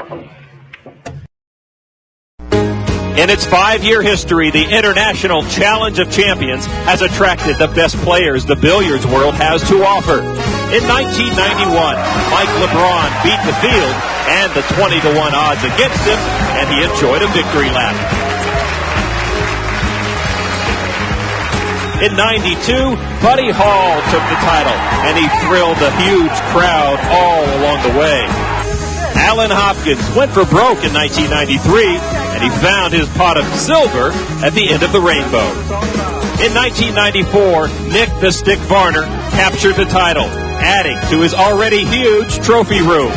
In its 5-year history, the International Challenge of Champions has attracted the best players the billiards world has to offer. In 1991, Mike LeBron beat the field and the 20-1 odds against him, and he enjoyed a victory lap. In 92, Buddy Hall took the title, and he thrilled the huge crowd all along the way. Alan Hopkins went for broke in 1993, and he found his pot of silver at the end of the rainbow. In 1994, Nick the Stick Varner captured the title, adding to his already huge trophy room.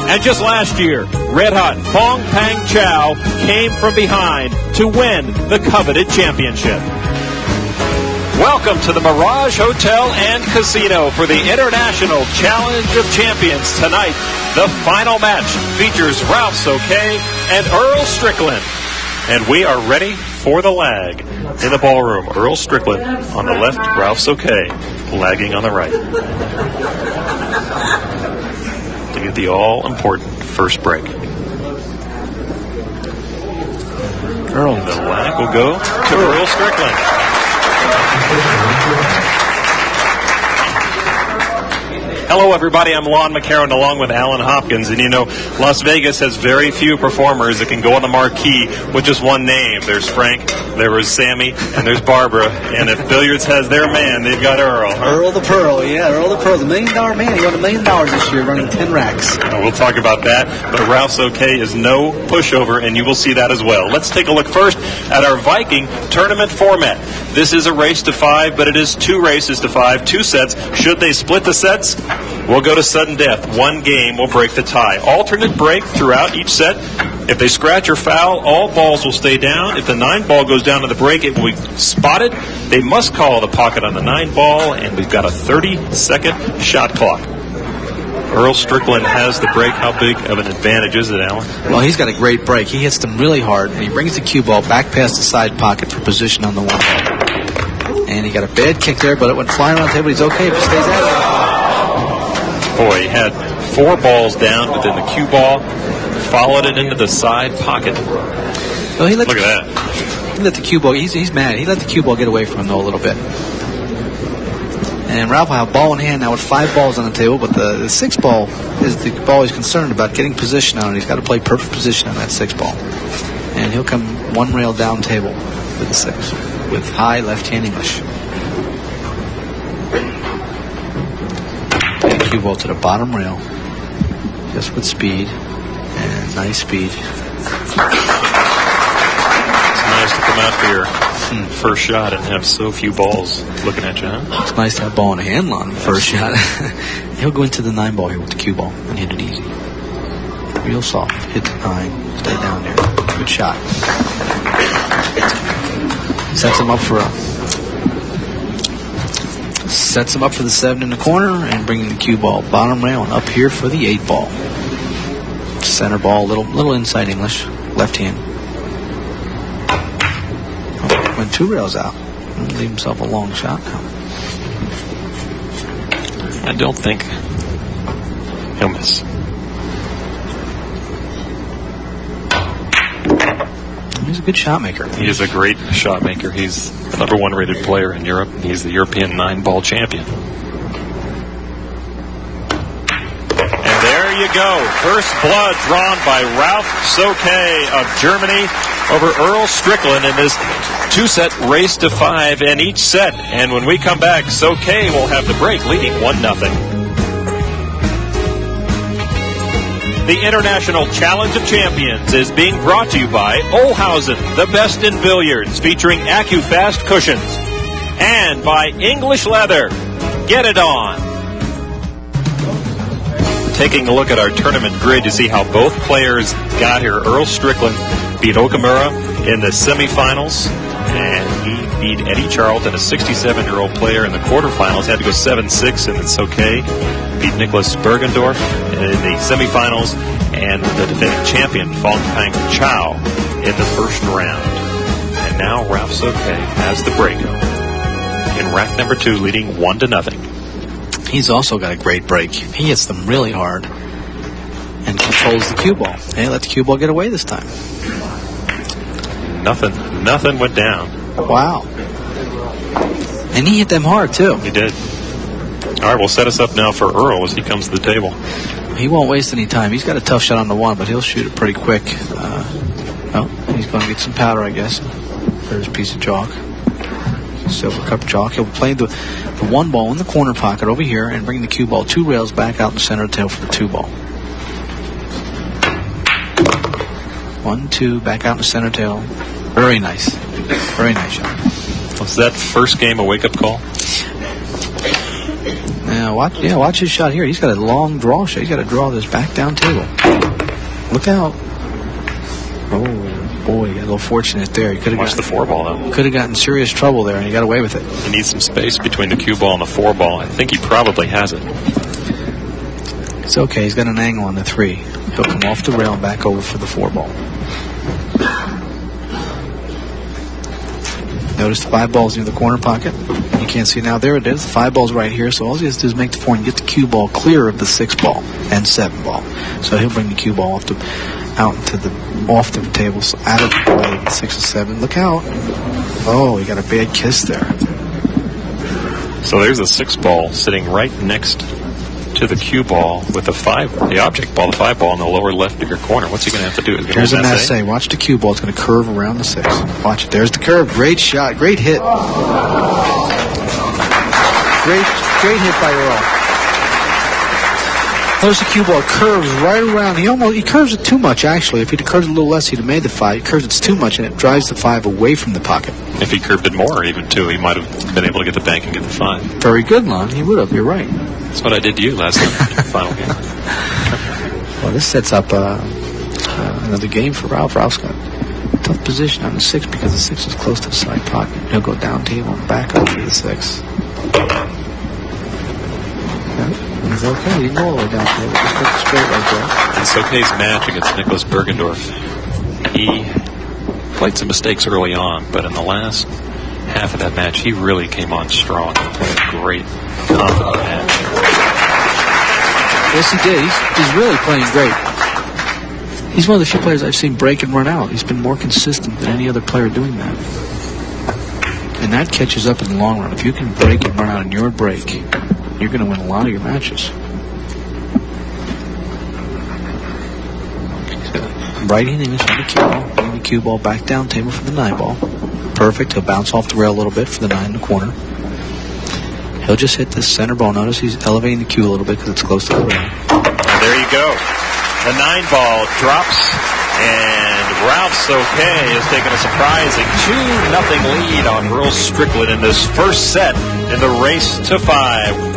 And just last year, red-hot Fong Pang Chow came from behind to win the coveted championship. Welcome to the Mirage Hotel and Casino for the International Challenge of Champions. Tonight, the final match features Ralph Souquet and Earl Strickland. And we are ready for the lag. In the ballroom, Earl Strickland on the left, Ralph Souquet lagging on the right. To get the all-important first break. Earl. And the lag will go to Earl Strickland. Hello, everybody. I'm Lon McCarron along with Alan Hopkins. And, you know, Las Vegas has very few performers that can go on the marquee with just one name. There's Frank, there was Sammy, and there's Barbara. And if billiards has their man, they've got Earl. Earl the Pearl, yeah. Earl the Pearl, the $1 million man. He won $1 million this year running 10 racks. We'll talk about that. But Ralph Souquet is no pushover, and you will see that as well. Let's take a look first at our Viking tournament format. This is a race to 5, but it is 2 races to 5, 2 sets. Should they split the sets, we'll go to sudden death. 1 game will break the tie. Alternate break throughout each set. If they scratch or foul, all balls will stay down. If the 9 ball goes down to the break, it will be spotted. They must call the pocket on the 9 ball, and we've got a 30-second shot clock. Earl Strickland has the break. How big of an advantage is it, Alan? Well, he's got a great break. He hits them really hard, and he brings the cue ball back past the side pocket for position on the 1 ball. And he got a bad kick there, but it went flying around the table. He's okay if he stays at it. Boy, he had 4 balls down within the cue ball, followed it into the side pocket. Well, Look at that. He let the cue ball, he's mad. He let the cue ball get away from him, though, a little bit. And Ralph will have ball in hand now with 5 balls on the table, but the 6 ball is the ball he's concerned about getting position on it. He's got to play perfect position on that 6 ball. And he'll come 1 rail down table with the 6, with high left-hand English. And cue ball to the bottom rail, just with speed, and nice speed. It's nice to come out for your first shot and have so few balls looking at you, huh? It's nice to have ball in hand on the first shot. He'll go into the 9 ball here with the cue ball and hit it easy. Real soft. Hit the 9. Stay down there. Good shot. Sets him up for the 7 in the corner and bringing the cue ball bottom rail and up here for the 8 ball. Center ball, little inside English, left hand. Went 2 rails out. Leave himself a long shot now. I don't think he'll miss. He's a good shot maker. He is a great shot maker. He's the number 1 rated player in Europe. He's the European 9-ball champion. And there you go. First blood drawn by Ralph Souquet of Germany over Earl Strickland in this 2-set race to 5 in each set. And when we come back, Souquet will have the break, leading 1-0. The International Challenge of Champions is being brought to you by Olhausen, the best in billiards, featuring AccuFast cushions. And by English Leather. Get it on. Taking a look at our tournament grid to see how both players got here. Earl Strickland beat Okamura in the semifinals, and he beat Eddie Charlton, a 67-year-old player, in the quarterfinals. Had to go 7-6, and then Souquet beat Nicholas Bergendorf in the semifinals, and the defending champion, Fong Pang Chow, in the first round. And now Ralph Souquet has the break in rack number 2, leading 1-0. He's also got a great break. He hits them really hard and can holds the cue ball. Hey, let the cue ball get away this time. Nothing went down. Wow. And he hit them hard, too. He did. All right, we'll set us up now for Earl as he comes to the table. He won't waste any time. He's got a tough shot on the one, but he'll shoot it pretty quick. He's going to get some powder, I guess. There's a piece of chalk. Silver cup chalk. He'll play the one ball in the corner pocket over here and bring the cue ball 2 rails back out in the center of the table for the 2 ball. 1, 2, back out in the center tail. Very nice. Very nice shot. Was that first game a wake-up call? Watch his shot here. He's got a long draw shot. He's got to draw this back down table. Look out. Oh, boy, a little fortunate there. He could have watched the 4 ball, though. Could have gotten serious trouble there, and he got away with it. He needs some space between the cue ball and the 4 ball. I think he probably has it. It's okay. He's got an angle on the 3. He'll come off the rail and back over for the 4 ball. Notice the 5 ball's near the corner pocket. You can't see now. There it is. The 5 ball's right here. So all he has to do is make the 4 and get the cue ball clear of the 6 ball and 7 ball. So he'll bring the cue ball off the table, so out of the play, 6 and 7. Look out! Oh, he got a bad kiss there. So there's a 6 ball sitting right next to the cue ball with the object ball, the 5 ball in the lower left of your corner. What's he going to have to do? Here's a massé. Watch the cue ball. It's going to curve around the 6. Watch it. There's the curve. Great shot. Great hit. Great hit by Earl. Notice the cue ball curves right around. He curves it too much, actually. If he'd curved it a little less, he'd have made the 5. He curves it too much, and it drives the 5 away from the pocket. If he curved it more, even 2, he might have been able to get the bank and get the 5. Very good, Lon. He would have. You're right. That's what I did to you last time in the final game. Well, this sets up another game for Ralph. Ralph's got a tough position on the 6 because the 6 is close to the side pocket. He'll go down table and back up for the 6. He's okay. He can go all the way down table. Just put it straight right there. In Souquet's match against Nicholas Bergendorf, he played some mistakes early on, but in the last half of that match, he really came on strong and played a great, confident match. Yes, he did. He's really playing great. He's one of the few players I've seen break and run out. He's been more consistent than any other player doing that. And that catches up in the long run. If you can break and run out in your break, you're going to win a lot of your matches. Right in English on the cue ball. Bring the cue ball back down table for the 9 ball. Perfect. He'll bounce off the rail a little bit for the 9 in the corner. He'll just hit this center ball. Notice he's elevating the cue a little bit because it's close to the rail. And there you go. The 9 ball drops, and Ralph Souquet has taken a surprising 2-0 lead on Earl Strickland in this first set in the race to 5.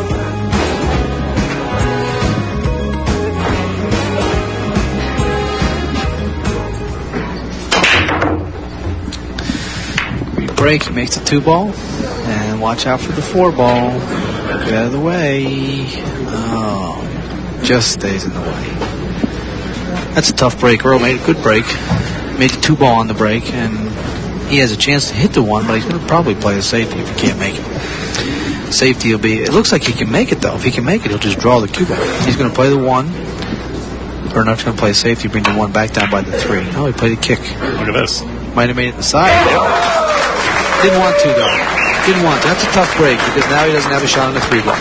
Break, he makes the 2 ball, and watch out for the 4 ball. Get out of the way. Oh, just stays in the way. That's a tough break. Earl made a good break. Made the 2 ball on the break, and he has a chance to hit the 1, but he's going to probably play a safety if he can't make it. Safety will be, it looks like he can make it though. If he can make it, he'll just draw the cue ball. He's going to play the 1. Or not going to play a safety, bring the 1 back down by the 3. Oh, he played a kick. Look at this. Might have made it inside. Didn't want to, though. Didn't want to. That's a tough break because now he doesn't have a shot on the 3 ball.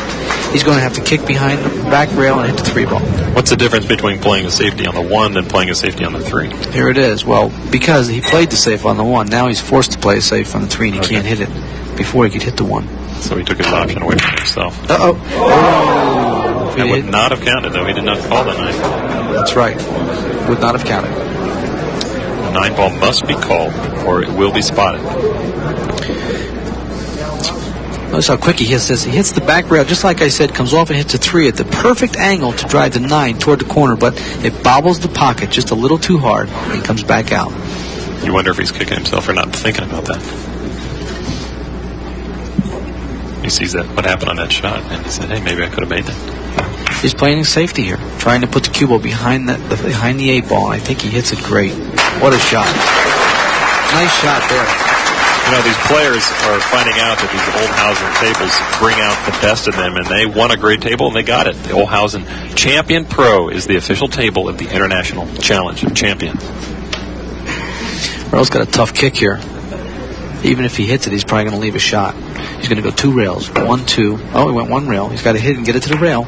He's going to have to kick behind the back rail and hit the 3 ball. What's the difference between playing a safety on the 1 and playing a safety on the 3? Here it is. Well, because he played the safe on the 1, now he's forced to play a safe on the 3, and he can't hit it before he could hit the 1. So he took his option away from himself. Oh, that would not have counted, though. He did not call the 9. That's right. Would not have counted. The 9 ball must be called, or it will be spotted. Notice how quick he hits this. He hits the back rail, just like I said, comes off and hits a 3 at the perfect angle to drive the 9 toward the corner, but it bobbles the pocket just a little too hard and comes back out. You wonder if he's kicking himself for not thinking about that. He sees that what happened on that shot, and he said, hey, maybe I could have made that. He's playing safety here, trying to put the cue ball behind behind the 8 ball. I think he hits it great. What a shot. Nice shot there. You know, these players are finding out that these Olhausen tables bring out the best in them, and they won a great table, and they got it. The Olhausen Champion Pro is the official table of the International Challenge of Champions. Earl's got a tough kick here. Even if he hits it, he's probably going to leave a shot. He's going to go 2 rails. 1, 2. Oh, he went 1 rail. He's got to hit and get it to the rail.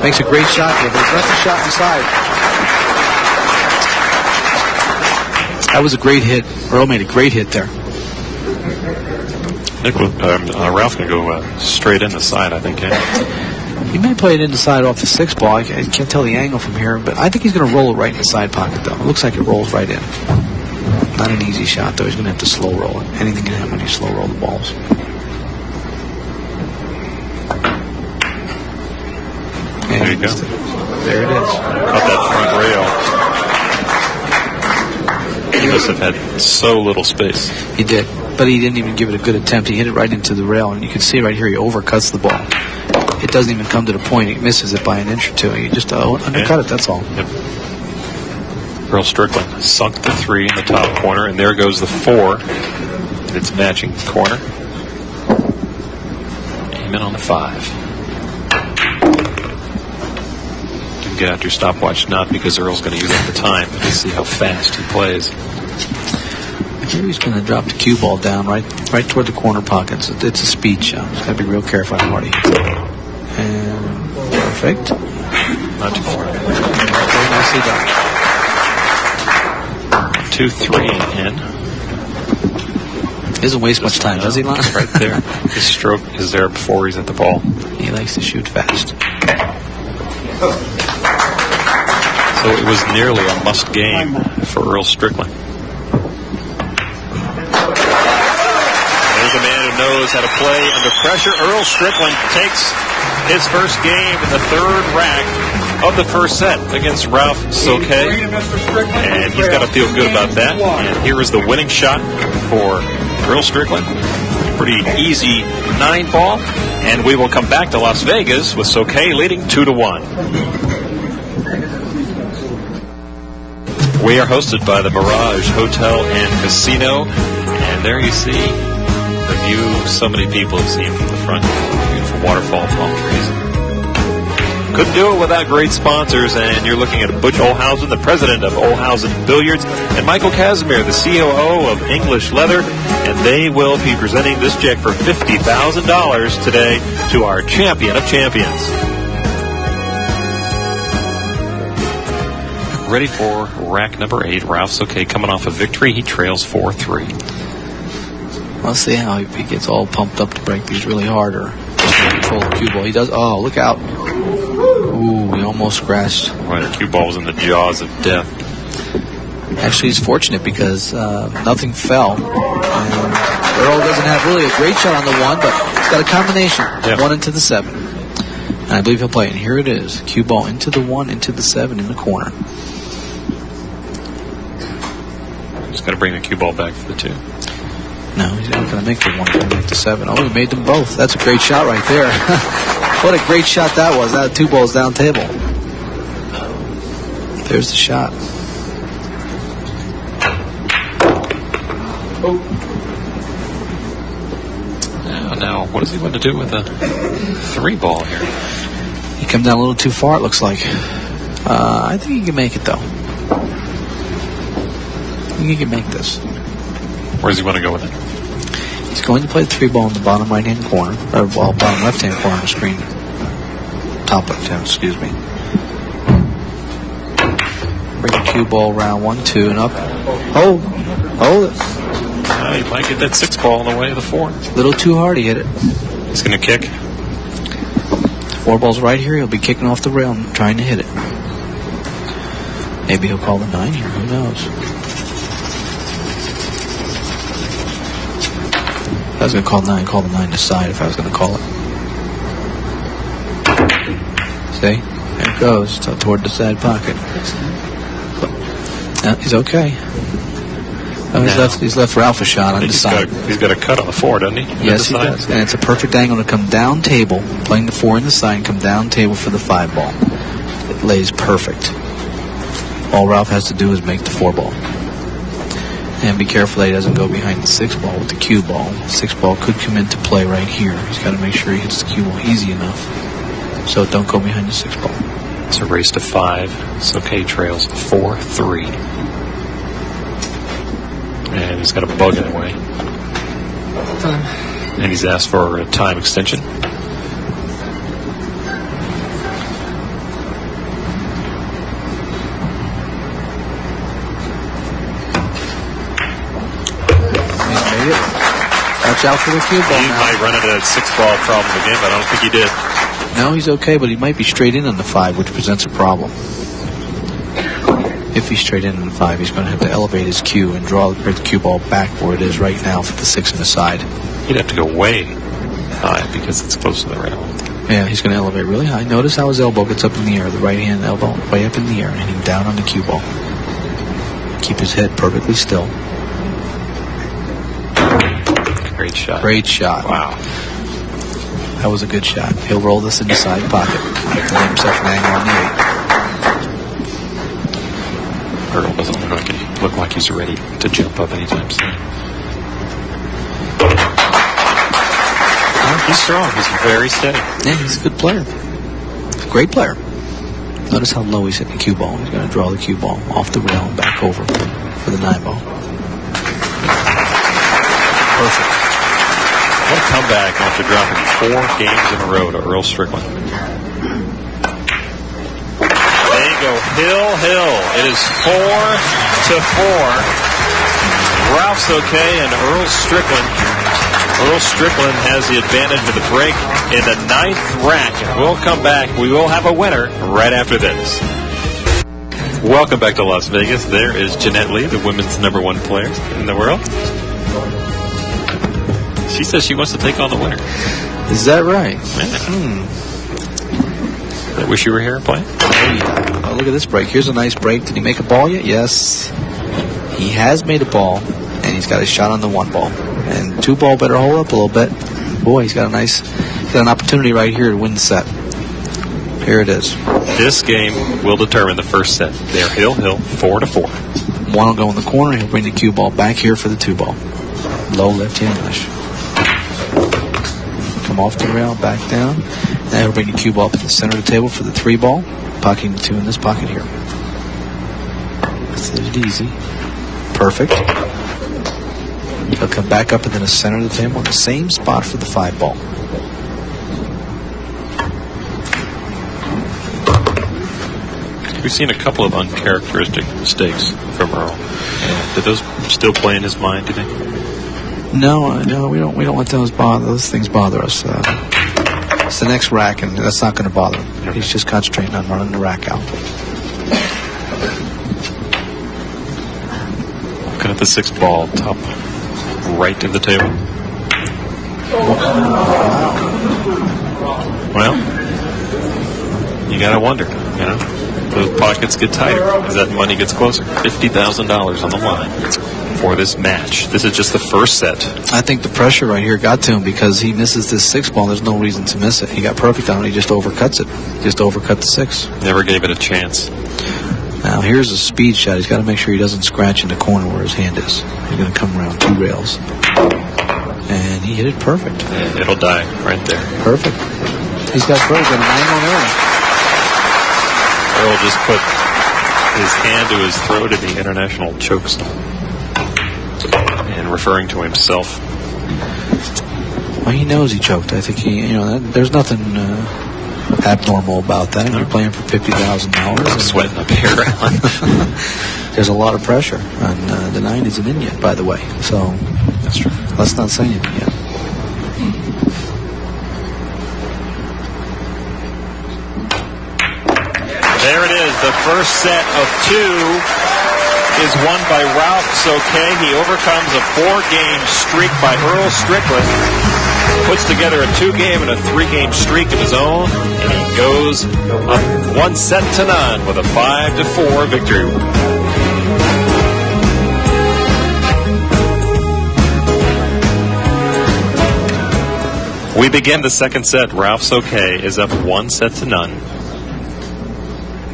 Makes a great shot here, but he's left the shot inside. That was a great hit. Earl made a great hit there. Ralph's going to go straight in the side, I think. Yeah. He may play it in the side off the 6 ball. I can't tell the angle from here, but I think he's going to roll it right in the side pocket, though. It looks like it rolls right in. Not an easy shot, though. He's going to have to slow roll it. Anything can happen when you slow roll the balls. There you go. There it is. Caught that front rail. He must have had so little space. He did, but he didn't even give it a good attempt. He hit it right into the rail, and you can see right here he overcuts the ball. It doesn't even come to the point. He misses it by an inch or 2. He just undercut it, that's all. Yep. Earl Strickland sunk the 3 in the top corner, and there goes the 4 in its matching corner. Aim in on the 5. Get out your stopwatch, not because Earl's going to use up the time, but to see how fast he plays. Here he's going to drop the cue ball down right toward the corner pockets. It's a speed shot. He's got to be real careful how hard he hits it. And perfect. Not too far. Very nicely done. 2-3 in. Doesn't waste much time, does he, Lon? Right there. His stroke is there before he's at the ball. He likes to shoot fast. So it was nearly a must game for Earl Strickland. There's a man who knows how to play under pressure. Earl Strickland takes his first game in the 3rd rack of the first set against Ralph Souquet. And he's got to feel good about that. And here is the winning shot for Earl Strickland. Pretty easy 9 ball. And we will come back to Las Vegas with Souquet leading 2-1. We are hosted by the Mirage Hotel and Casino, and there you see the view so many people have seen from the front. Beautiful waterfall, palm trees. Couldn't do it without great sponsors, and you're looking at Butch Olhausen, the president of Olhausen Billiards, and Michael Casimir, the COO of English Leather, and they will be presenting this check for $50,000 today to our champion of champions. Ready for rack number 8. Ralph Souquet coming off a victory. He trails 4-3. Let's see how he gets all pumped up to break these really hard or control the cue ball. He does. Oh, look out. Ooh, he almost scratched. Right, the cue ball was in the jaws of death. Actually, he's fortunate because nothing fell. And Earl doesn't have really a great shot on the 1, but he's got a combination. Yep. 1 into the 7. And I believe he'll play it. And here it is. Cue ball into the 1, into the 7 in the corner. Just got to bring the cue ball back for the 2. No, he's not going to make the 1. He's going to make the 7. Oh, he made them both. That's a great shot right there. What a great shot that was. That 2 balls down table. There's the shot. Oh. Now, what does he want to do with the 3 ball here? He come down a little too far, it looks like. I think he can make it, though. I think he can make this. Where does he want to go with it? He's going to play the 3 ball in the bottom right-hand corner, or bottom left-hand corner of the screen. Top left-hand, excuse me. Bring the cue ball around 1, 2, and up. Oh, hold it. He might get that 6 ball on the way to the 4. A little too hard, he hit it. He's going to kick. 4 balls right here. He'll be kicking off the rail and trying to hit it. Maybe he'll call the 9 here. Who knows? If I was going to call the 9 to side if I was going to call it. See? There it goes. Toward the side pocket. He's okay. He's left Ralph a shot on the side. He's got a cut on the 4, doesn't he? Yes, he does. And it's a perfect angle to come down table, playing the 4 in the side, and come down table for the 5 ball. It lays perfect. All Ralph has to do is make the 4 ball. And be careful that he doesn't go behind the 6 ball with the cue ball. 6 ball could come into play right here. He's got to make sure he hits the cue ball easy enough. So don't go behind the 6 ball. It's a race to 5. Souquet trails 4-3. And he's got a bug in the way. And he's asked for a time extension. Watch out for the cue ball. He might run into that 6 ball problem again, but I don't think he did. No, he's okay, but he might be straight in on the 5, which presents a problem. If he's straight in on the 5, he's going to have to elevate his cue and bring the cue ball back where it is right now for the 6 on the side. He'd have to go way high because it's close to the rail. Yeah, he's going to elevate really high. Notice how his elbow gets up in the air, the right hand elbow way up in the air, and hitting down on the cue ball. Keep his head perfectly still. Great shot. Great shot. Wow. That was a good shot. He'll roll this in the side pocket. Get himself an angle on the 8. Earl doesn't look like he's ready to jump up anytime soon. He's strong. He's very steady. Yeah, he's a good player. He's a great player. Notice how low he's hitting the cue ball. He's going to draw the cue ball off the rail and back over for the 9 ball. Perfect. What a comeback after dropping 4 games in a row to Earl Strickland. They go hill. It is 4-4. Ralph Souquet and Earl Strickland. Earl Strickland has the advantage of the break in the 9th rack. We'll come back. We will have a winner right after this. Welcome back to Las Vegas. There is Jeanette Lee, the women's '1 player in the world. She says she wants to take on the winner. Is that right? I wish you were here playing. Oh, yeah. Oh, look at this break. Here's a nice break. Did he make a ball yet? Yes. He has made a ball, and he's got a shot on the 1 ball. And 2 ball better hold up a little bit. Boy, he's got an opportunity right here to win the set. Here it is. This game will determine the first set. They're hill, 4-4. 1 will go in the corner. He'll bring the cue ball back here for the 2 ball. Low left-hand English. Come off the rail, back down. Now he'll bring the cue ball up to the center of the table for the 3 ball. Pocketing the 2 in this pocket here. That's it easy. Perfect. He'll come back up into the center of the table in the same spot for the 5 ball. We've seen a couple of uncharacteristic mistakes from Earl. Did those still play in his mind, do you think? No, we don't let those things bother us. It's the next rack, and that's not going to bother him. Okay. He's just concentrating on running the rack out. Looking at the 6 ball, top right of the table. Well, you gotta wonder, those pockets get tighter as that money gets closer. $50,000 on the line for this match. This is just the first set. I think the pressure right here got to him because he misses this 6 ball. There's no reason to miss it. He got perfect on it. He just overcuts it. Just overcut the 6. Never gave it a chance. Now here's a speed shot. He's got to make sure he doesn't scratch in the corner where his hand is. He's going to come around 2 rails. And he hit it perfect. And it'll die right there. Perfect. He's got a 9-1 Earl. Earl just put his hand to his throat in the international choke zone. And referring to himself. Well, he knows he choked. I think there's nothing abnormal about that. You're playing for $50,000. Sweating up here, Alan. There's a lot of pressure. And the 9 isn't in yet, by the way. So that's true. Let's not say anything yet. There it is. The first set of 2 is won by Ralph Souquet. He overcomes a 4-game streak by Earl Strickland. Puts together a 2-game and a 3-game streak of his own. And he goes up 1-0 with a 5-4 victory. We begin the second set. Ralph Souquet is up 1-0.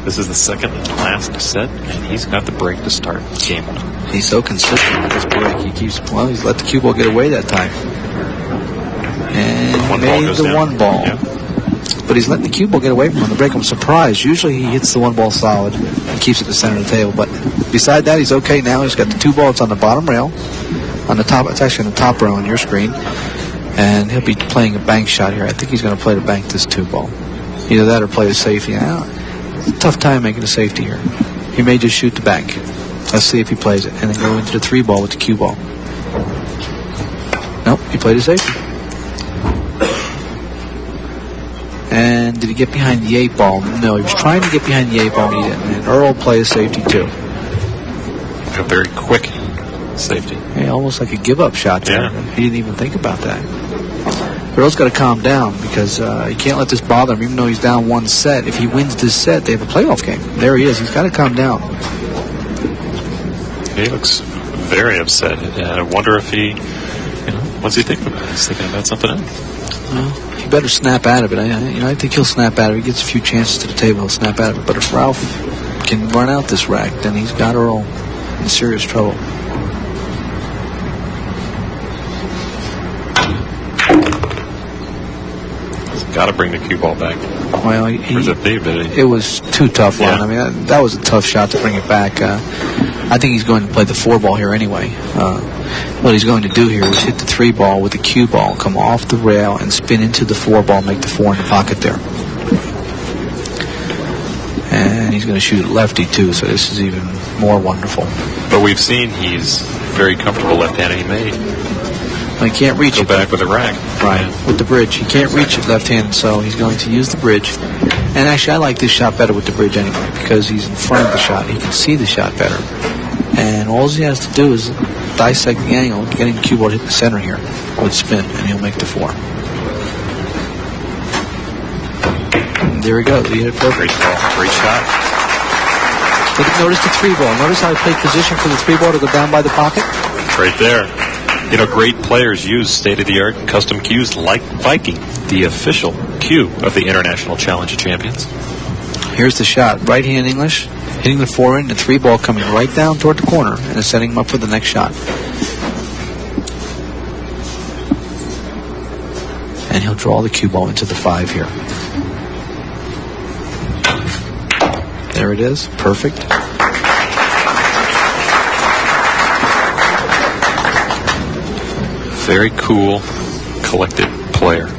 This is the second and last set, and he's got the break to start game 1. He's so consistent with this break. He's let the cue ball get away that time. And One he ball made goes the down. one ball. Yeah. But he's letting the cue ball get away from him on the break. I'm surprised. Usually he hits the one ball solid and keeps it at the center of the table. But beside that, he's okay now. He's got the 2 balls on the bottom rail. On the top, it's actually on the top rail on your screen. And he'll be playing a bank shot here. I think he's going to play to bank this 2 ball. Either that or play the safety. It's a tough time making a safety here. He may just shoot the bank. Let's see if he plays it. And then go into the 3 ball with the cue ball. Nope, he played a safety. And did he get behind the 8 ball? No, he was trying to get behind the 8 ball and he didn't. And Earl played a safety too. A very quick safety. Yeah, almost like a give-up shot there. Yeah. He didn't even think about that. Earl's got to calm down because he can't let this bother him, even though he's down 1 set. If he wins this set, they have a playoff game. There he is. He's got to calm down. He looks very upset. I wonder if he, what's he thinking about? He's thinking about something else. Well, he better snap out of it. I think he'll snap out of it. He gets a few chances to the table, he'll snap out of it. But if Ralph can run out this rack, then he's got Earl in serious trouble. Got to bring the cue ball back. Well, it was too tough, Lon. Yeah. I mean, that was a tough shot to bring it back. I think he's going to play the 4 ball here anyway. What he's going to do here is hit the 3 ball with the cue ball, come off the rail, and spin into the 4 ball, make the 4 in the pocket there. And he's going to shoot lefty too, so this is even more wonderful. But we've seen he's very comfortable left-handed. He may He can't reach go it. back with a rack. Right, with the bridge. He can't reach it left-handed, so he's going to use the bridge. And actually, I like this shot better with the bridge anyway, because he's in front of the shot. He can see the shot better. And all he has to do is dissect the angle, getting the cue ball to hit the center here with spin, and he'll make the 4. And there he goes. He hit it perfect. Great ball. Great shot. Notice the 3 ball. Notice how he played position for the 3 ball to go down by the pocket. Right there. Great players use state-of-the-art custom cues like Viking, the official cue of the International Challenge Champions. Here's the shot. Right hand English, hitting the 4 in, the 3 ball coming right down toward the corner, and is setting him up for the next shot. And he'll draw the cue ball into the 5 here. There it is. Perfect. Very cool, collected player.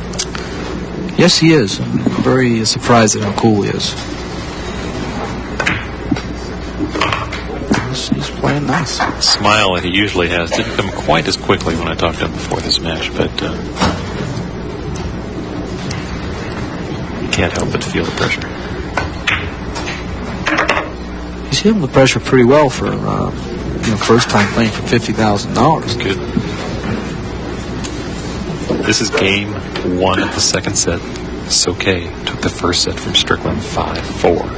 Yes, he is. I'm very surprised at how cool he is. He's playing nice. Smile that he usually has didn't come quite as quickly when I talked to him before this match, but you can't help but feel the pressure. He's hitting the pressure pretty well for first time playing for $50,000. Good. This is game 1 of the second set. Souquet took the first set from Strickland 5-4.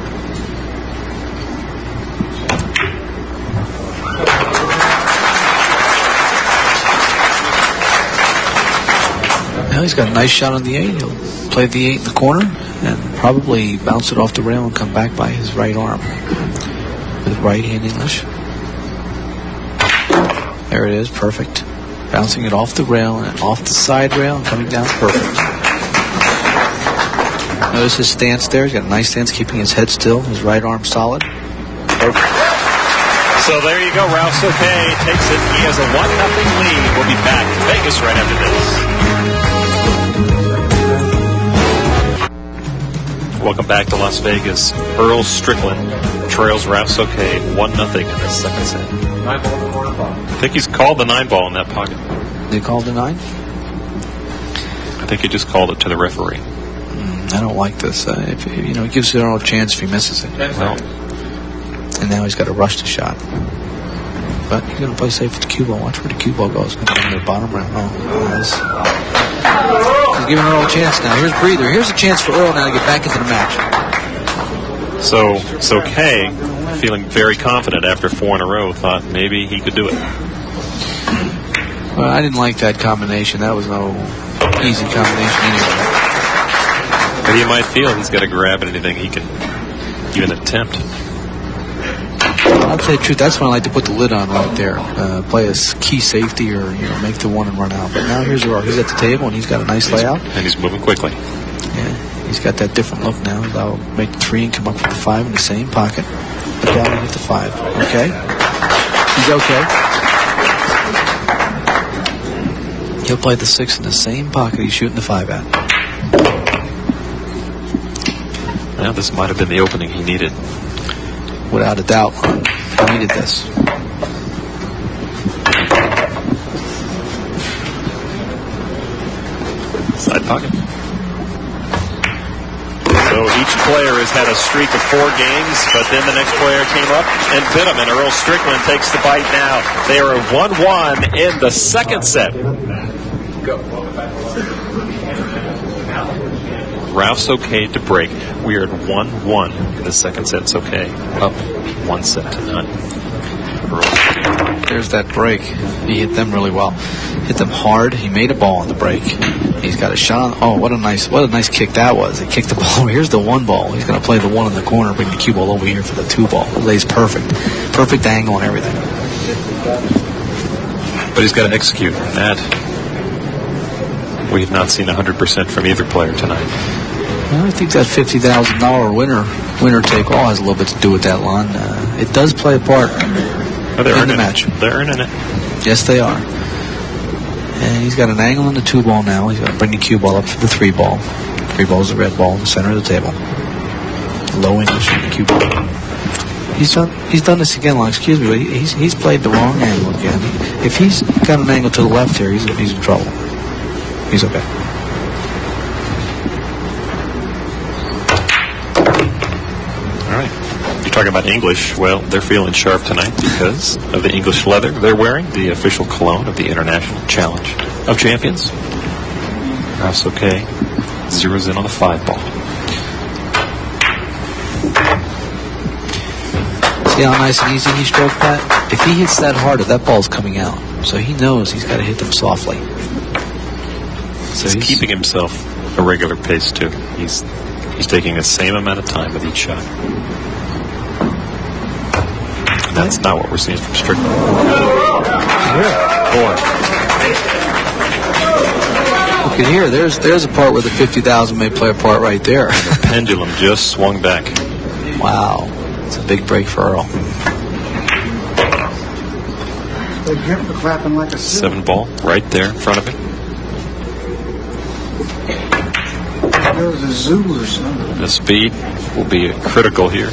Now he's got a nice shot on the 8. He'll play the 8 in the corner and probably bounce it off the rail and come back by his right arm with right hand English. There it is, perfect. Bouncing it off the rail and off the side rail and coming down perfect. Notice his stance there. He's got a nice stance, keeping his head still, his right arm solid. Perfect. So there you go. Ralph Souquet takes it. He has a 1-0 lead. We'll be back to Vegas right after this. Welcome back to Las Vegas. Earl Strickland trails Ralph Souquet 1-0 in the second set. I think he's called the 9 ball in that pocket. They called the 9? I think he just called it to the referee. I don't like this. If he gives Earl a chance if he misses it. No. And now he's got to rush the shot. But he's going to play safe with the cue ball. Watch where the cue ball goes. It's going to go to the bottom round. He's giving Earl a chance now. Here's breather. Here's a chance for Earl now to get back into the match. So Souquet, feeling very confident after 4 in a row, thought maybe he could do it. Well, I didn't like that combination. That was no easy combination anyway. But he might feel he's got to grab at anything he can even attempt. I'll tell you the truth, that's when I like to put the lid on right there. Play a key safety or make the one and run out. But now here's Earl. He's at the table and he's got a nice layout. And he's moving quickly. Yeah, he's got that different look now. That'll make the 3 and come up with the 5 in the same pocket. Put down and hit the 5. Okay. He's okay. He'll play the 6 in the same pocket he's shooting the 5 at. Now this might have been the opening he needed. Without a doubt, he needed this. Side pocket. So each player has had a streak of 4 games, but then the next player came up and bit him, and Earl Strickland takes the bite now. They are 1-1 in the second set. Ralph Souquet to break. We are at 1-1 in the second set. Souquet up 1-0. There's that break. He hit them really well. Hit them hard. He made a ball on the break. He's got a shot on. Oh, what a nice kick that was. He kicked the ball. Here's the 1 ball. He's going to play the 1 in the corner, bring the cue ball over here for the 2 ball. It lays perfect. Perfect angle and everything. But he's got to execute. That we have not seen 100% from either player tonight. Well, I think that $50,000 winner take all has a little bit to do with that, Lon. It does play a part in the match. They're earning it. Yes, they are. And he's got an angle on the 2 ball now. He's going to bring the cue ball up for the 3 ball. 3 ball is the red ball in the center of the table. Low English on the cue ball. He's done this again, Lon. Excuse me, but he's played the wrong angle again. If he's got an angle to the left here, he's in trouble. He's okay. All right. You're talking about English. Well, they're feeling sharp tonight because of the English leather they're wearing, the official cologne of the International Challenge of Champions. Ralph Souquet zeroes in on the 5 ball. See how nice and easy he stroked that? If he hits that harder, that ball's coming out. So he knows he's got to hit them softly. So he's keeping himself a regular pace too. He's taking the same amount of time with each shot. And that's not what we're seeing from Strickland. Boy. Look at here. There's a part where the 50,000 may play a part right there. The pendulum just swung back. Wow. It's a big break for Earl. 7 ball right there in front of him. There's a zoo or something. The speed will be critical here.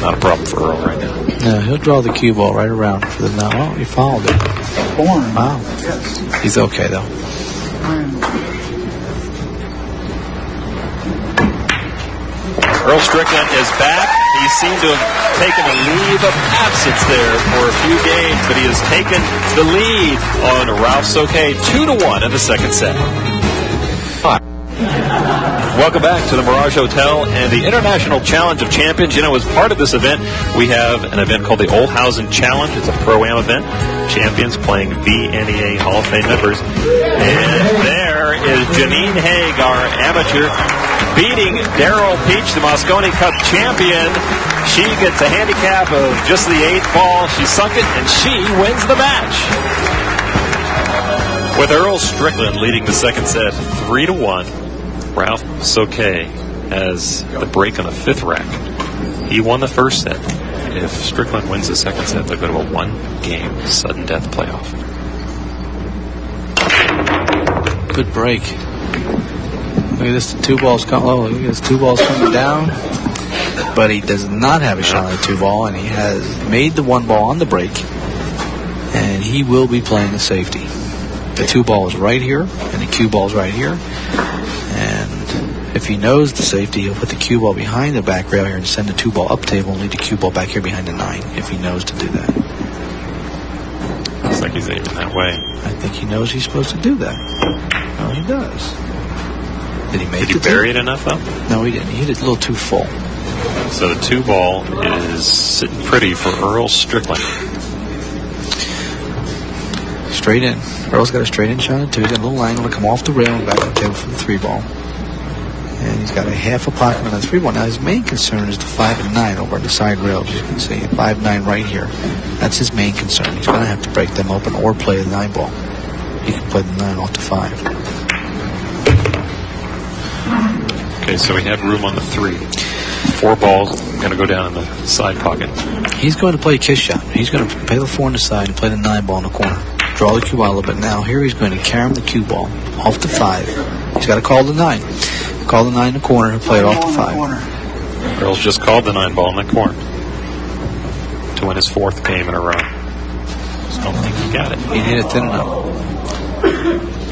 Not a problem for Earl right now. No, he'll draw the cue ball right around for the now. Oh, he fouled it. Wow. Yes. He's okay though. Earl Strickland is back. He seemed to have taken a leave of absence there for a few games, but he has taken the lead on Ralph Souquet 2-1 in the second set. Welcome back to the Mirage Hotel and the International Challenge of Champions. You know, as part of this event, we have an event called the Olhausen Challenge. It's a Pro-Am event. Champions playing VNEA Hall of Fame members. And there is Janine Haig, our amateur, beating Daryl Peach, the Moscone Cup champion. She gets a handicap of just the 8th ball. She sunk it, and she wins the match. With Earl Strickland leading the second set 3-1, Ralph Souquet has the break on the 5th rack. He won the first set. If Strickland wins the second set, they'll go to a 1-game sudden death playoff. Good break. Look at this, the 2 balls come. Oh, look at this, 2 balls coming down. But he does not have a shot on the 2 ball, and he has made the 1 ball on the break. And he will be playing the safety. The 2 ball is right here, and the cue ball is right here. And if he knows the safety, he'll put the cue ball behind the back rail here and send the 2 ball up table and lead the cue ball back here behind the 9, if he knows to do that. Looks like he's aiming that way. I think he knows he's supposed to do that. No, he does. Did he make it? Did he bury it enough, though? No, he didn't. He hit it a little too full. So the 2 ball is sitting pretty for Earl Strickland. Straight in. Earl's got a straight in shot at 2. He's got a little angle to come off the rail and back on the table for the 3 ball. And he's got a half a pocket on the 3-ball. Now his main concern is the 5 and 9 over the side rails. You can see 5-9 right here. That's his main concern. He's going to have to break them open or play the 9-ball. He can play the 9 off the 5. Okay, so he had room on the 3. 4 balls going to go down in the side pocket. He's going to play a kiss shot. He's going to play the 4 on the side and play the 9-ball in the corner. Draw the cue ball a little bit. Now here he's going to carry him the cue ball off the 5. He's got to call the 9. Call the 9 in the corner and play it off the 5. Earl's just called the 9 ball in the corner to win his 4th game in a row. Just don't think he got it. He hit it thin enough.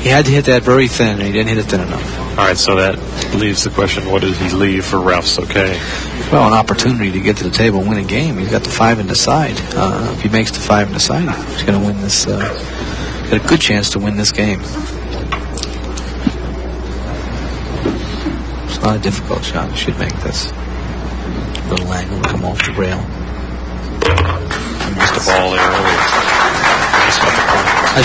He had to hit that very thin, and he didn't hit it thin enough. All right, so that leaves the question, what does he leave for Ralph Souquet? Well, an opportunity to get to the table and win a game. He's got the 5 in the side. If he makes the 5 in the side, he's going to win this. Got a good chance to win this game. It's not a difficult shot. He should make this. Little angle to come off the rail. I missed the ball there earlier. I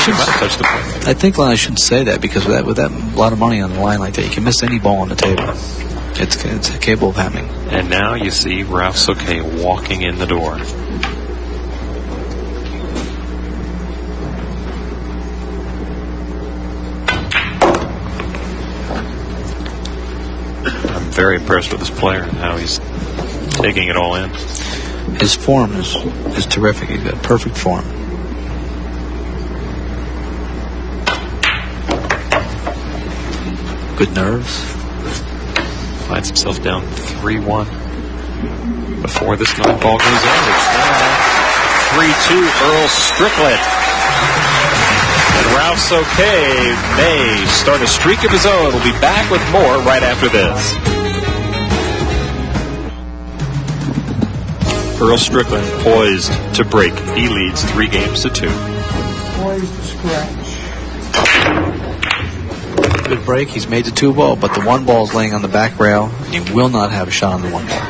think I shouldn't say that, because with that lot of money on the line like that, you can miss any ball on the table. It's capable of happening. And now you see Ralph Souquet walking in the door. I'm very impressed with this player and how he's taking it all in. His form is terrific. He's got perfect form. Good nerves. Finds himself down 3-1 before this 9 ball goes out. It's now 3-2 Earl Strickland. And Ralph Souquet may start a streak of his own. We'll be back with more right after this. Earl Strickland poised to break. He leads 3-2. Poised to scratch. Good break. He's made the 2-ball, but the 1-ball is laying on the back rail. He will not have a shot on the 1-ball.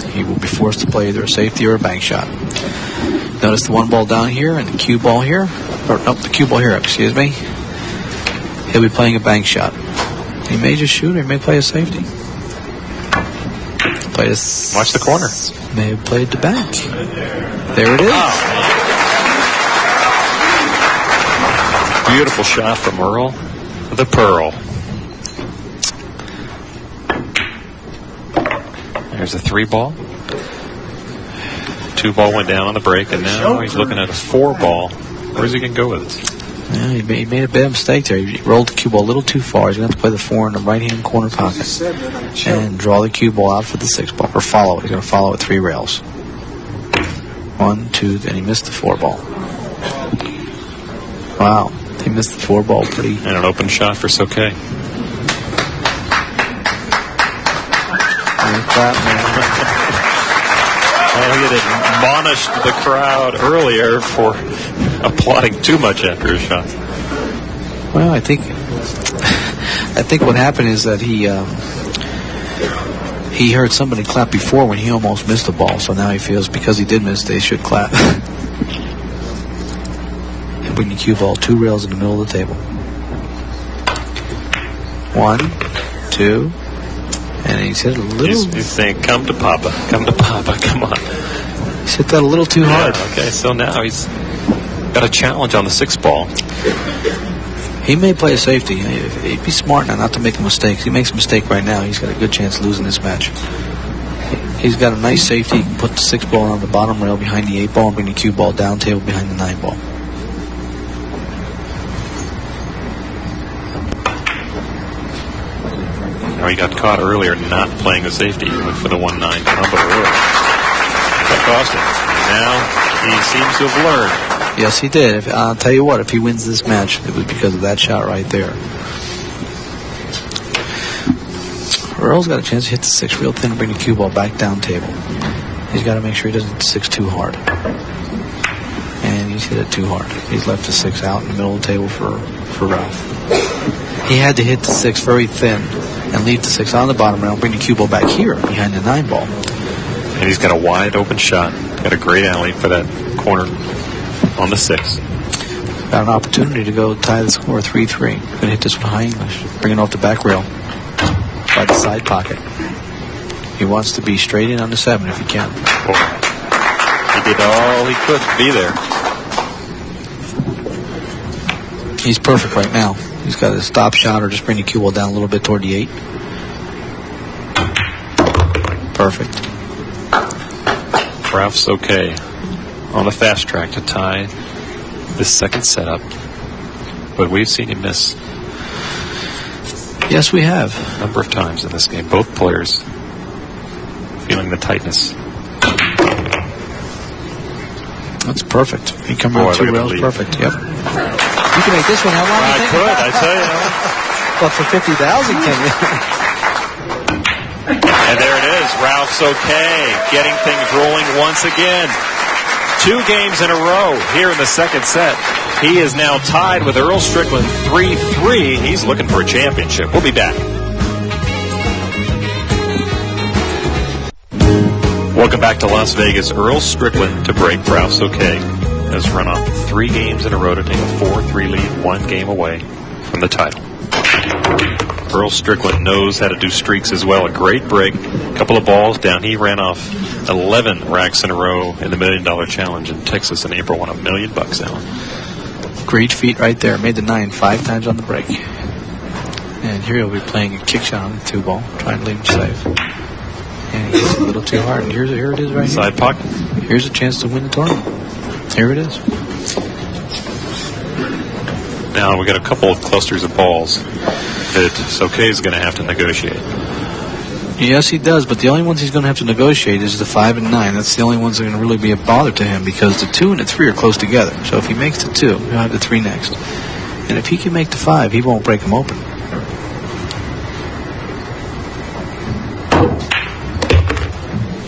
He will be forced to play either a safety or a bank shot. Notice the 1-ball down here and the cue ball here. Or, nope, the cue ball here, excuse me. He'll be playing a bank shot. He may just shoot or he may play a safety. Play this. Watch the corner. May have played the bank. There it is. Oh. Beautiful shot from Earl. The Pearl. There's a 3-ball. 2-ball went down on the break, and now he's looking at a 4-ball. Where's he going to go with it? Yeah, he made a bad mistake there. He rolled the cue ball a little too far. He's going to have to play the 4 in the right-hand corner pocket and draw the cue ball out for the 6-ball, or follow it. He's going to follow it 3 rails. 1, 2, and he missed the 4-ball. Wow. He missed the 4-ball pretty. And an open shot for Souquet. Well, he had admonished the crowd earlier for applauding too much after his shot. Well, I think what happened is that he heard somebody clap before when he almost missed the ball, so now he feels because he did miss, they should clap. Bring the cue ball 2 rails in the middle of the table. 1, 2, and he's hit it a little. He's saying, "Come to Papa, come to Papa, come on." He's hit that a little too hard. Okay, so now he's got a challenge on the 6-ball. He may play a safety. He'd be smart now not to make a mistake. If he makes a mistake right now, he's got a good chance of losing this match. He's got a nice safety. He can put the 6-ball on the bottom rail behind the 8-ball and bring the cue ball down table behind the 9-ball. He got caught earlier not playing the safety. He went for the 1-9 combo early. That cost him. And now he seems to have learned. Yes, he did. I'll tell you what, if he wins this match, it was because of that shot right there. Earl's got a chance to hit the 6 real thin and bring the cue ball back down table. He's got to make sure he doesn't hit the 6 too hard. And he's hit it too hard. He's left the 6 out in the middle of the table for Ralph. He had to hit the 6 very thin and leave the 6 on the bottom rail, bring the cue ball back here behind the 9-ball. And he's got a wide open shot. Got a great alley for that corner on the 6. Got an opportunity to go tie the score 3-3. Going to hit this with high English. Bring it off the back rail. by the side pocket. He wants to be straight in on the 7 if he can. He did all he could to be there. He's perfect right now. He's got a stop shot or just bring the cue ball down a little bit toward the 8. Perfect. Ralph Souquet on the fast track to tie this second setup. But we've seen him miss. Yes, we have. A number of times in this game. Both players feeling the tightness. That's perfect. He come around 2 rails, perfect. Yep. You can make this one. How long? I could, I tell you. Well, for 50,000, can you? And there it is, Ralph Souquet getting things rolling once again. 2 games in a row here in the second set. He is now tied with Earl Strickland 3-3. He's looking for a championship. We'll be back. Welcome back to Las Vegas. Earl Strickland to break Ralph Souquet has run off 3 games in a row to take a 4-3 lead, 1 game away from the title. Earl Strickland knows how to do streaks as well. A great break, a couple of balls down. He ran off 11 racks in a row in the $1 Million Challenge in Texas in April. Won $1 million, Alan. Great feat right there. Made the 9 5 times on the break. And here he'll be playing a kick shot on the 2 ball, trying to leave him safe. And he hits a little too hard. And here it is right Side here. pocket. Here's a chance to win the tournament. Here it is. Now we got a couple of clusters of balls that Souquet is going to have to negotiate. Yes, he does, but the only ones he's going to have to negotiate is the 5 and 9. That's the only ones that are going to really be a bother to him because the 2 and the 3 are close together. So if he makes the 2, he'll have the 3 next. And if he can make the 5, he won't break them open.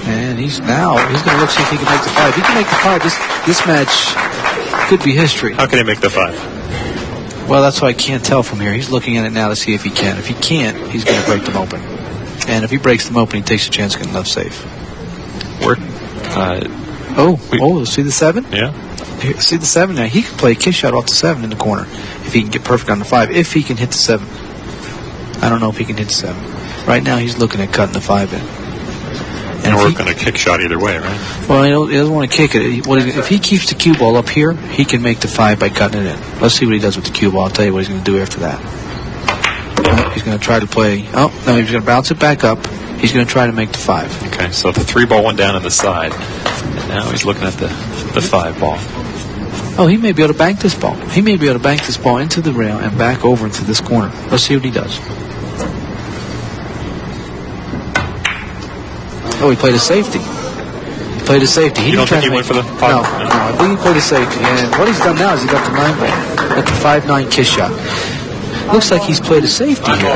And he's going to look see if he can make the 5. If he can make the 5, this match could be history. How can he make the 5? Well, that's why I can't tell from here. He's looking at it now to see if he can. If he can't, he's going to break them open. And if he breaks them open, he takes a chance of getting left safe. See the 7? Yeah. Here, see the 7 now? He can play a kiss shot off the 7 in the corner if he can get perfect on the 5. If he can hit the 7. I don't know if he can hit the 7. Right now, he's looking at cutting the 5 in. And we're going to kick shot either way, right? Well, he doesn't want to kick it. If he keeps the cue ball up here, he can make the 5 by cutting it in. Let's see what he does with the cue ball. I'll tell you what he's going to do after that. He's going to try to play. Oh, no, he's going to bounce it back up. He's going to try to make the 5. Okay, so the 3 ball went down on the side. And now he's looking at the 5 ball. Oh, he may be able to bank this ball. He may be able to bank this ball into the rail and back over into this corner. Let's see what he does. Oh, he played a safety. You don't think he went for the pocket? No, I think he played a safety. And what he's done now is he got the 9 ball. Got the 5-9 kiss shot. Looks like he's played a safety here.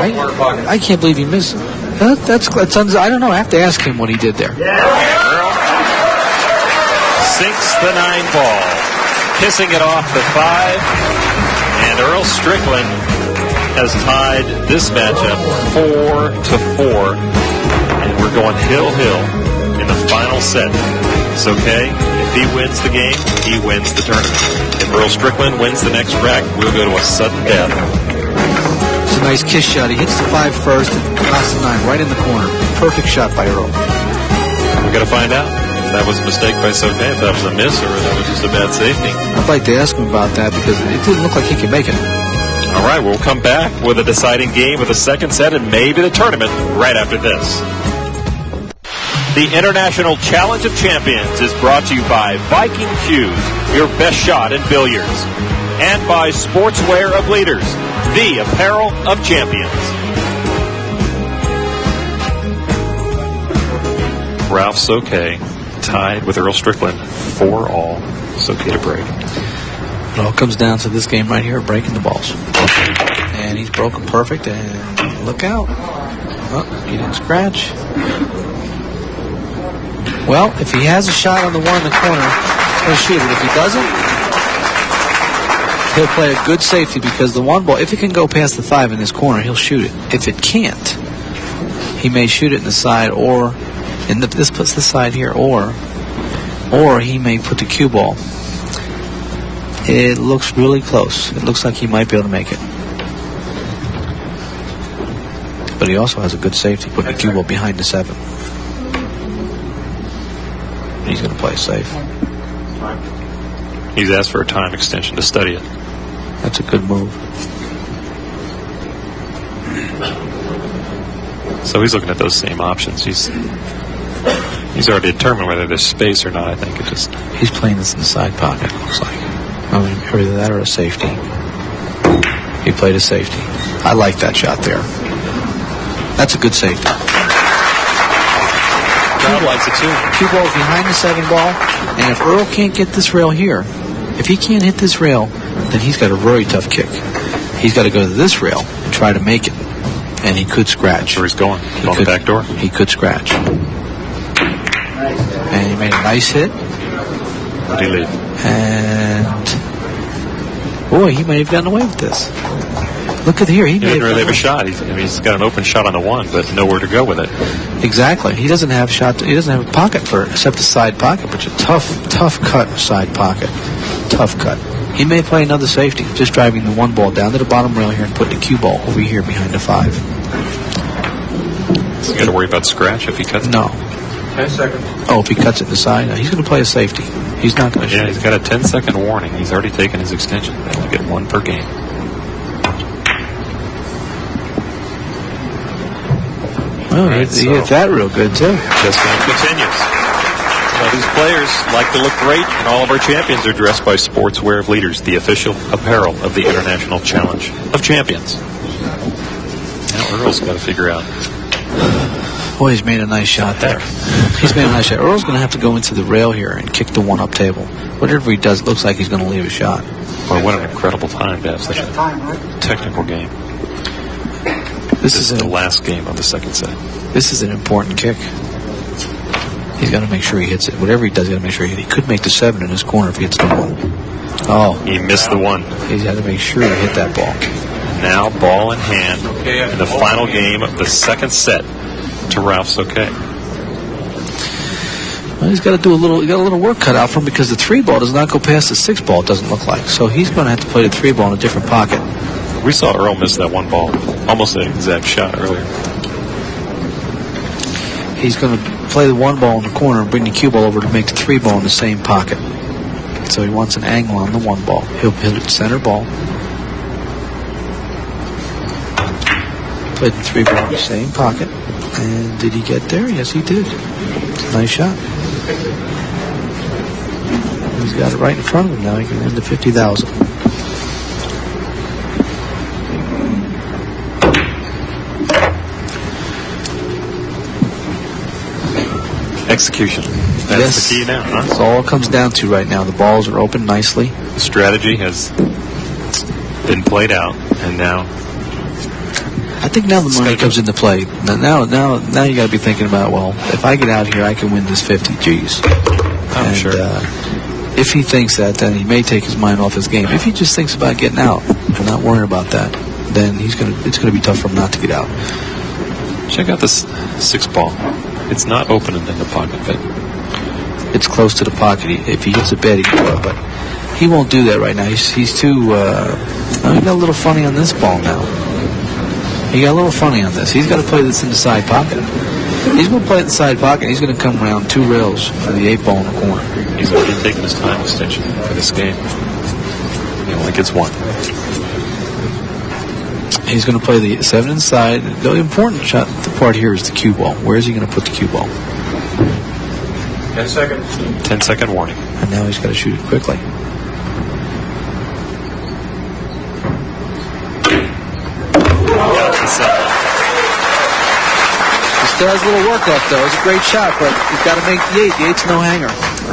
I can't believe he missed. That's I don't know. I have to ask him what he did there. Earl sinks the 9 ball, kissing it off the 5. And Earl Strickland has tied this matchup 4-4. And we're going hill in the final set. Souquet, if he wins the game, he wins the tournament. If Earl Strickland wins the next rack, we'll go to a sudden death. It's a nice kiss shot. He hits the 5 first and knocks the 9 right in the corner. Perfect shot by Earl. We're going to find out if that was a mistake by Souquet, if that was a miss, or if that was just a bad safety. I'd like to ask him about that because it didn't look like he could make it. All right, we'll come back with a deciding game of the second set and maybe the tournament right after this. The International Challenge of Champions is brought to you by Viking Cues, your best shot in billiards, and by Sportswear of Leaders, the apparel of champions. Ralph Souquet tied with Earl Strickland 4-all. Souquet to break. It all comes down to this game right here, breaking the balls. And he's broken perfect, and look out. Oh, he didn't scratch. Well, if he has a shot on the 1 in the corner, he'll shoot it. If he doesn't, he'll play a good safety because the 1 ball, if it can go past the 5 in this corner, he'll shoot it. If it can't, he may shoot it in the side or this puts the side here, or he may put the cue ball. It looks really close. It looks like he might be able to make it. but he also has a good safety, putting the cue ball behind the 7. He's going to play safe. He's asked for a time extension to study it. That's a good move. So he's looking at those same options. He's already determined whether there's space or not. I think he's playing this in the side pocket. It looks like. I mean, either that or a safety. He played a safety. I like that shot there. That's a good safety. Crowd likes it too. Cue ball behind the 7 ball, and if Earl can't get this rail here, if he can't hit this rail, then he's got a very tough kick. He's got to go to this rail and try to make it, and he could scratch. Where he's going? On the back door? He could scratch. And he made a nice hit. What did he leave? And boy, he may have gotten away with this. Look at here. He didn't really have a shot. He's got an open shot on the 1, but nowhere to go with it. Exactly. He doesn't have a shot. He doesn't have a pocket for it, except the side pocket, which is a tough cut side pocket. Tough cut. He may play another safety, just driving the 1 ball down to the bottom rail here and putting the cue ball over here behind the 5. He's got to worry about scratch if he cuts it. No. 10 seconds. Oh, if he cuts it to the side, he's going to play a safety. He's not going to shoot. Yeah, he's got a 10-second warning. He's already taken his extension. He'll get 1 per game. Oh, he hit that real good, too. This game continues. Well, these players like to look great, and all of our champions are dressed by Sportswear of Leaders, the official apparel of the International Challenge of Champions. Now Earl's got to figure out. Boy, he's made a nice shot there. He's made a nice shot. Earl's going to have to go into the rail here and kick the 1-up table. Whatever he does, it looks like he's going to leave a shot. Well, what an incredible time to have such a technical game. This is the last game of the second set. This is an important kick. He's got to make sure he hits it. Whatever he does, he's got to make sure he hits it. He could make the 7 in his corner if he hits the 1. Oh. He missed the 1. He's got to make sure he hit that ball. Now ball in hand in the final game of the second set to Ralph Souquet. Well, he's got to do a little work cut out for him because the 3 ball does not go past the 6 ball, it doesn't look like. So he's going to have to play the 3 ball in a different pocket. We saw Earl miss that 1 ball. Almost an exact shot earlier. He's going to play the 1 ball in the corner and bring the cue ball over to make the 3 ball in the same pocket. So he wants an angle on the 1 ball. He'll hit center ball. Played the 3 ball in the same pocket. And did he get there? Yes, he did. Nice shot. He's got it right in front of him now. He can win the 50,000. Execution. That's the key now, huh? That's all it comes down to right now. The balls are open nicely. The strategy has been played out, and now I think now the money comes into play. Now you got to be thinking about, well, if I get out here, I can win this 50 G's. I'm sure. If he thinks that, then he may take his mind off his game. If he just thinks about getting out and not worrying about that, then it's going to be tough for him not to get out. Check out this 6 ball. It's not open in the pocket, but it's close to the pocket. If he hits a bed, he can go. But he won't do that right now. He's too. He got a little funny on this ball now. He got a little funny on this. He's got to play this in the side pocket. He's going to play it in the side pocket. He's going to come around 2 rails for the 8 ball in the corner. He's already taken his time extension for this game. He only gets 1. He's going to play the 7 inside. The important shot, the part here is the cue ball. Where is he going to put the cue ball? 10 seconds. 10-second warning. And now he's got to shoot it quickly. He still has a little work left, though. It's a great shot, but he's got to make the 8. The 8's no hanger.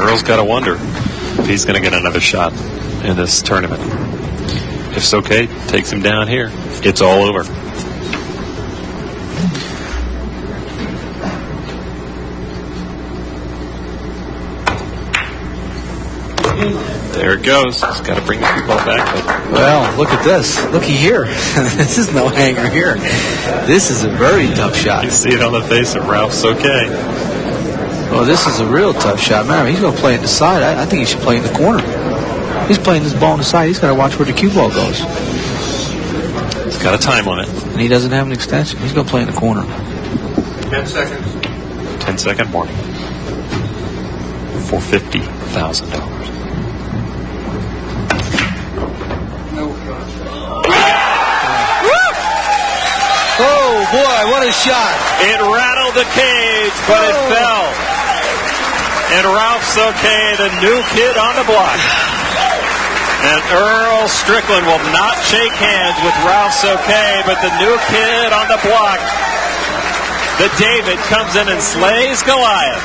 Earl's got to wonder if he's going to get another shot in this tournament. If Souquet takes him down here, it's all over. There it goes. He's got to bring the ball back. But well, look at this. Looky here. This is no hanger here. This is a very tough shot. You see it on the face of Ralph Souquet. Well, this is a real tough shot. Man, he's going to play it in the side. I think he should play in the corner. He's playing this ball on the side. He's got to watch where the cue ball goes. Got a time on it. And he doesn't have an extension. He's going to play in the corner. 10 seconds. 10-second warning. For $50,000. Oh, boy, what a shot. It rattled the cage, but it fell. And Ralph Souquet, the new kid on the block. And Earl Strickland will not shake hands with Ralph Souquet, but the new kid on the block, the David, comes in and slays Goliath.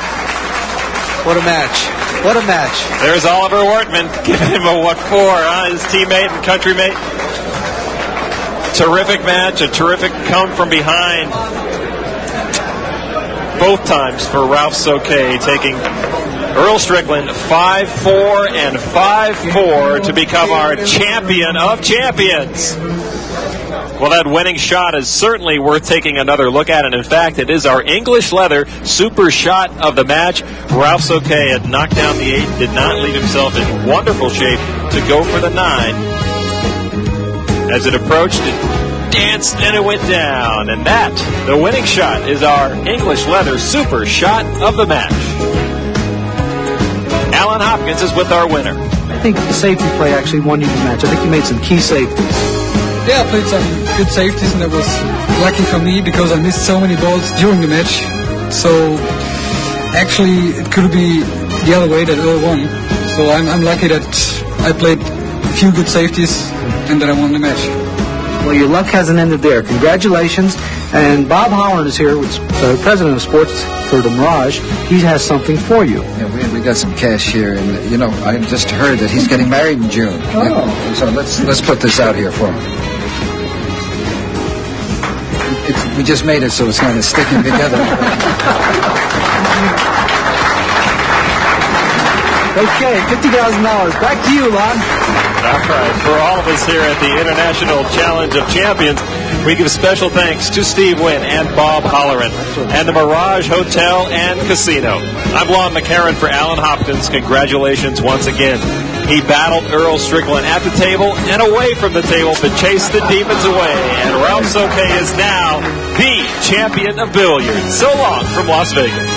What a match. What a match. There's Oliver Wortman giving him a what for, huh? His teammate and countrymate. Terrific match, a terrific come from behind. Both times for Ralph Souquet, taking Earl Strickland 5-4 and 5-4 to become our champion of champions. Well, that winning shot is certainly worth taking another look at, and in fact, it is our English leather super shot of the match. Ralph Souquet had knocked down the 8, did not leave himself in wonderful shape to go for the 9. As it approached, it danced and it went down, and that, the winning shot, is our English leather super shot of the match. Alan Hopkins is with our winner. I think the safety play actually won you the match. I think you made some key safeties. Yeah, I played some good safeties, and that was lucky for me because I missed so many balls during the match. So actually, it could be the other way that Earl won. So I'm lucky that I played a few good safeties and that I won the match. Well, your luck hasn't ended there. Congratulations. And Bob Holland is here, with president of sports for the Mirage. He has something for you. Yeah, we got some cash here, and you know, I just heard that he's getting married in June. Oh. So let's put this out here for him. We just made it so it's kind of sticking together. Okay, $50,000. Back to you, Lon. All right, for all of us here at the International Challenge of Champions, we give special thanks to Steve Wynn and Bob Holleran and the Mirage Hotel and Casino. I'm Lon McCarran for Alan Hopkins. Congratulations once again. He battled Earl Strickland at the table and away from the table, but chased the demons away. And Ralph Souquet is now the champion of billiards. So long from Las Vegas.